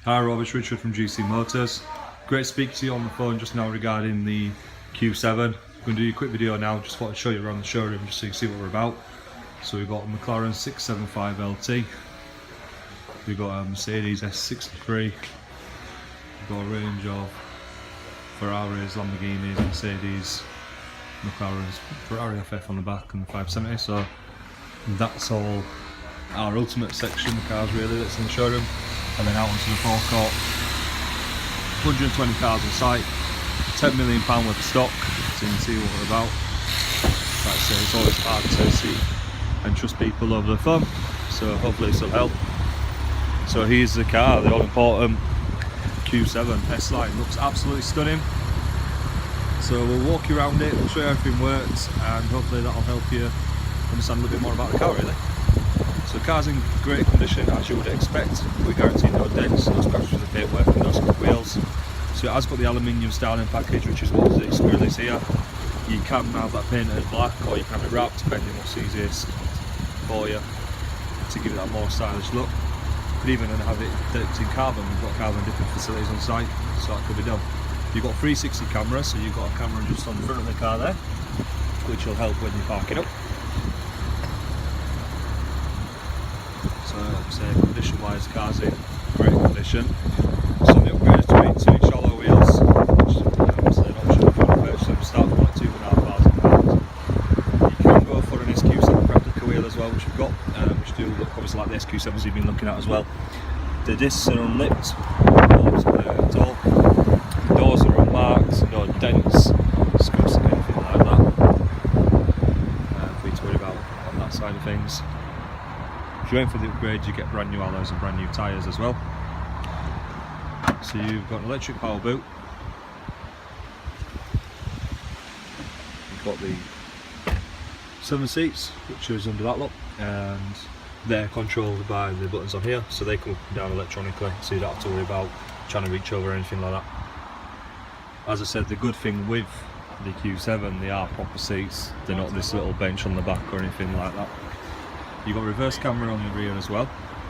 Hi Rob, it's Richard from GC Motors. Great to speak to you on the phone just now regarding the Q7. I'm going to do a quick video now, just thought I'd show you around the showroom just so you can see what we're about. So we've got a McLaren 675 LT, we've got a Mercedes S63, we've got a range of Ferraris, Lamborghinis, Mercedes, McLaren's, Ferrari FF on the back and the 570, so that's all our ultimate section, the cars really that's in the showroom. And then out onto the forecourt, 120 cars on site, £10 million worth of stock, so you can see what we're about. Like I say, it's always hard to see and trust people over the phone, so hopefully this will help. So here's the car, the all-important Q7 S-Line, looks absolutely stunning. So we'll walk you around it, we'll show you how everything works, and hopefully that'll help you understand a little bit more about the car really. So the car's in great condition as you would expect. We guarantee no dents, no scratches with the paintwork and no scuff wheels. So it has got the aluminium styling package, which is what this grill is here. You can have that painted black or you can have it wrapped, depending what's easiest for you to give it that more stylish look. You could even have it dipped in carbon. We've got carbon dipping facilities on site, so that could be done. You've got 360 cameras, so you've got a camera just on the front of the car there, which will help when you park it up. So like I say, condition wise, the car's in great condition. Some of the upgrades to be 2 shallow wheels, which is obviously an option if you want to purchase them, start from like £2,500. You can go for an SQ7 replica wheel as well, which we've got, which do look obviously like the SQ7s you've been looking at as well. The discs are unlipped, no lips at all. The doors are unmarked, no dents, scuffs, anything like that. For you to worry about on that side of things. If you're waiting for the upgrade, you get brand new alloys and brand new tyres as well. So you've got an electric power boot. You've got the 7 seats, which is under that lot, and they're controlled by the buttons on here, so they come up and down electronically, so you don't have to worry about trying to reach over or anything like that. As I said, the good thing with the Q7, they are proper seats, they're not this little bench on the back or anything like that. You've got reverse camera on the rear as well,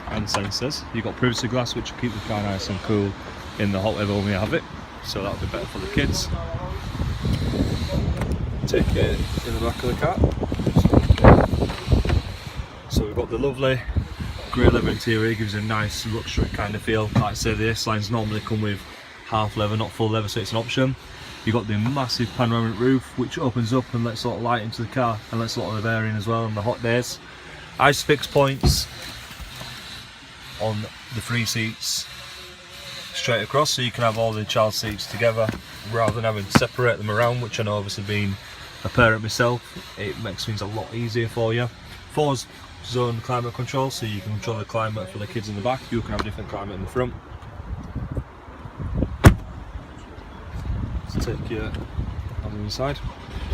and sensors. You've got privacy glass, which will keep the car nice and cool in the hot weather when we have it, so that'll be better for the kids. Take it in the back of the car. So we've got the lovely grey leather interior, it gives a nice luxury kind of feel. Like I say, the S-Lines normally come with half leather, not full leather, so it's an option. You've got the massive panoramic roof, which opens up and lets a lot of light into the car and lets a lot of air in as well on the hot days. ISOFIX points on the 3 seats straight across, so you can have all the child seats together rather than having to separate them around, which I know obviously being a parent myself, it makes things a lot easier for you. 4-zone climate control, so you can control the climate for the kids in the back, you can have a different climate in the front. Let's take you on the inside.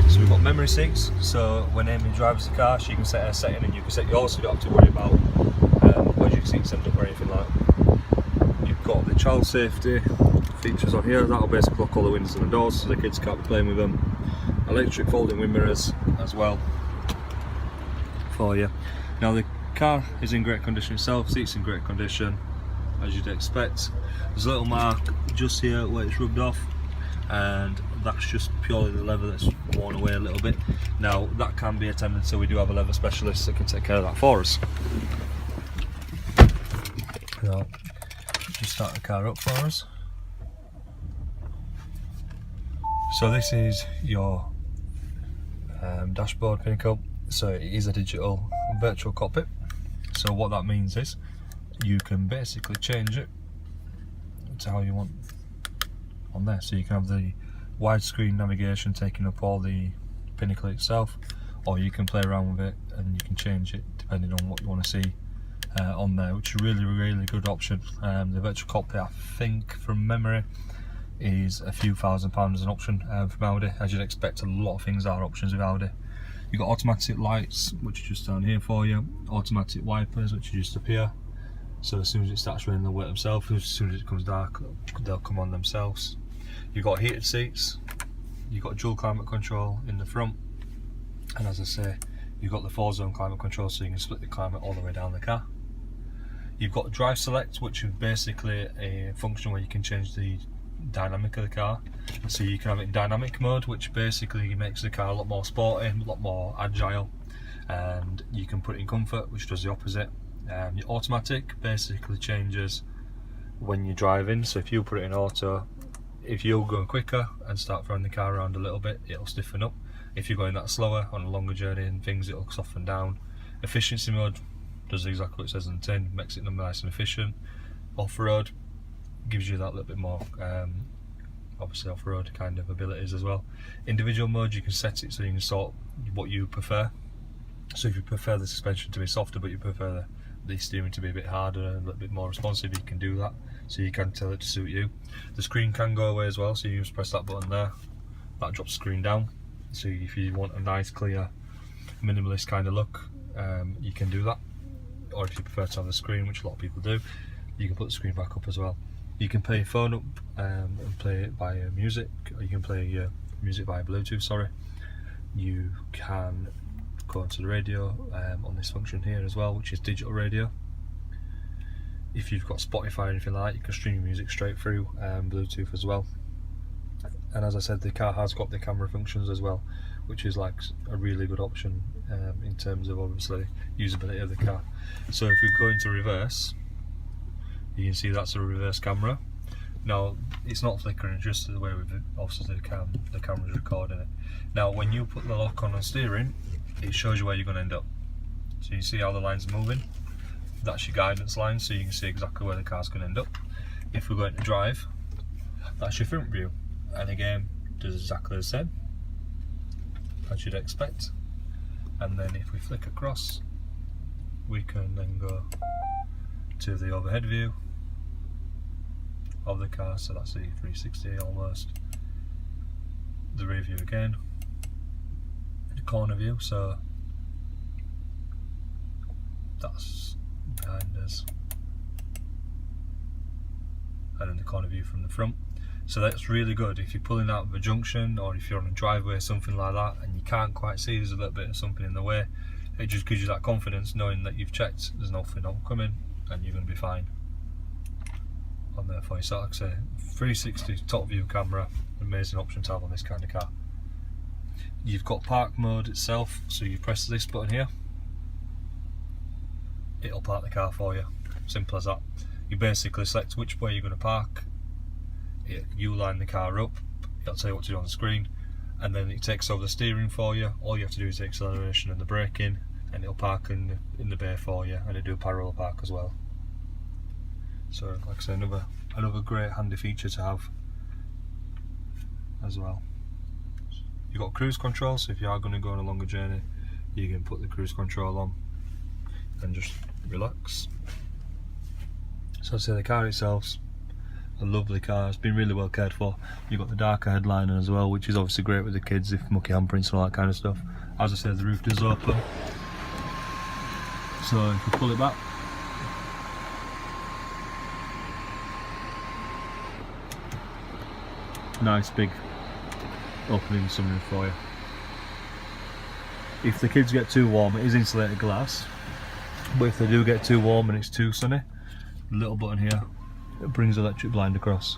So we've got memory seats, so when Amy drives the car she can set her setting and you can set yours, so you don't have to worry about where your seat set up or anything like that. You've got the child safety features on here, that'll basically lock all the windows and the doors so the kids can't be playing with them. Electric folding wind mirrors as well for you. Now the car is in great condition itself, seats in great condition as you'd expect. There's a little mark just here where it's rubbed off, and that's just purely the leather that's worn away a little bit. Now that can be attended, so we do have a leather specialist that can take care of that for us. Now, just start the car up for us. So this is your dashboard pinnacle. So it is a digital virtual cockpit. So what that means is you can basically change it to how you want on there. So you can have the widescreen navigation taking up all the pinnacle itself, or you can play around with it and you can change it depending on what you want to see on there, which is a really good option. The virtual cockpit, I think from memory, is a few £1,000 as an option from Audi. As you'd expect, a lot of things are options with Audi. You've got automatic lights, which are just down here for you, automatic wipers, which are just up here, so as soon as it starts raining they'll wet themselves, as soon as it becomes dark they'll come on themselves. You've got heated seats, you've got dual climate control in the front, and as I say, you've got the 4-zone climate control, so you can split the climate all the way down the car. You've got drive select, which is basically a function where you can change the dynamic of the car. So you can have it in dynamic mode, which basically makes the car a lot more sporty, a lot more agile, and you can put it in comfort, which does the opposite. Your automatic basically changes when you're driving. So if you put it in auto, if you're going quicker and start throwing the car around a little bit, it'll stiffen up. If you're going that slower on a longer journey and things, it'll soften down. Efficiency mode does exactly what it says on the tin, makes it nice and efficient. Off-road gives you that little bit more, obviously off-road kind of abilities as well. Individual mode, you can set it so you can sort what you prefer. So if you prefer the suspension to be softer but you prefer the steering to be a bit harder and a little bit more responsive, you can do that. So you can tell it to suit you. The screen can go away as well, so you just press that button there, that drops the screen down. So if you want a nice, clear, minimalist kind of look, you can do that. Or if you prefer to have the screen, which a lot of people do, you can put the screen back up as well. You can play your phone up and play it via music, or you can play your music via Bluetooth, sorry. You can go onto the radio on this function here as well, which is digital radio. If you've got Spotify or anything like that, you can stream your music straight through Bluetooth as well. And as I said, the car has got the camera functions as well, which is like a really good option in terms of obviously usability of the car. So if we go into reverse, you can see that's a reverse camera. Now it's not flickering, just the way we've obviously the camera's recording it. Now when you put the lock on steering, it shows you where you're going to end up. So you see how the lines are moving. That's your guidance line, so you can see exactly where the car's going to end up. If we go into drive, that's your front view, and again does exactly the same as you'd expect. And then if we flick across, we can then go to the overhead view of the car, so that's the 360 almost. The rear view again, the corner view, so that's behind us, and then the corner view from the front. So that's really good if you're pulling out of a junction, or if you're on a driveway or something like that and you can't quite see there's a little bit of something in the way. It just gives you that confidence knowing that you've checked, there's nothing coming, and you're going to be fine on there for you. So like I say, 360 top view camera, amazing option to have on this kind of car. You've got park mode itself, so you press this button here, it'll park the car for you, simple as that. You basically select which way you're going to park, you line the car up, it'll tell you what to do on the screen, and then it takes over the steering for you. All you have to do is the acceleration and the braking, and it'll park in the bay for you, and it'll do a parallel park as well. So like I say, another great handy feature to have as well. You've got cruise control, so if you are going to go on a longer journey, you can put the cruise control on and just relax. So I'd say the car itself's a lovely car, it's been really well cared for. You've got the darker headliner as well, which is obviously great with the kids if mucky handprints and all that kind of stuff. As I said, the roof does open, so if you pull it back, nice big opening sunroof for you. If the kids get too warm, it is insulated glass, but if they do get too warm and it's too sunny, the little button here, it brings the electric blind across.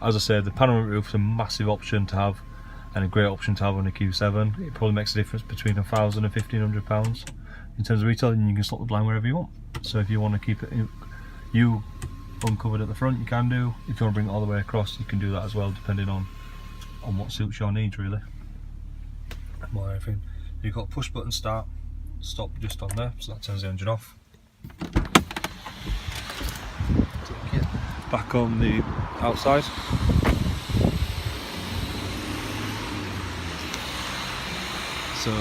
As I said, the panoramic roof is a massive option to have, and a great option to have on a Q7. It probably makes a difference between £1,000 and £1,500 in terms of retail, and you can slot the blind wherever you want. So if you want to keep it you uncovered at the front, you can do. If you want to bring it all the way across, you can do that as well, depending on what suits your needs really. More everything. You've got push button start, stop just on there, so that turns the engine off. Back on the outside. So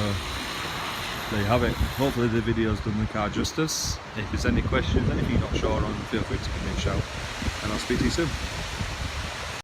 there you have it. Hopefully the video's done the car justice. If there's any questions, anything you're not sure on, feel free to give me a shout, and I'll speak to you soon.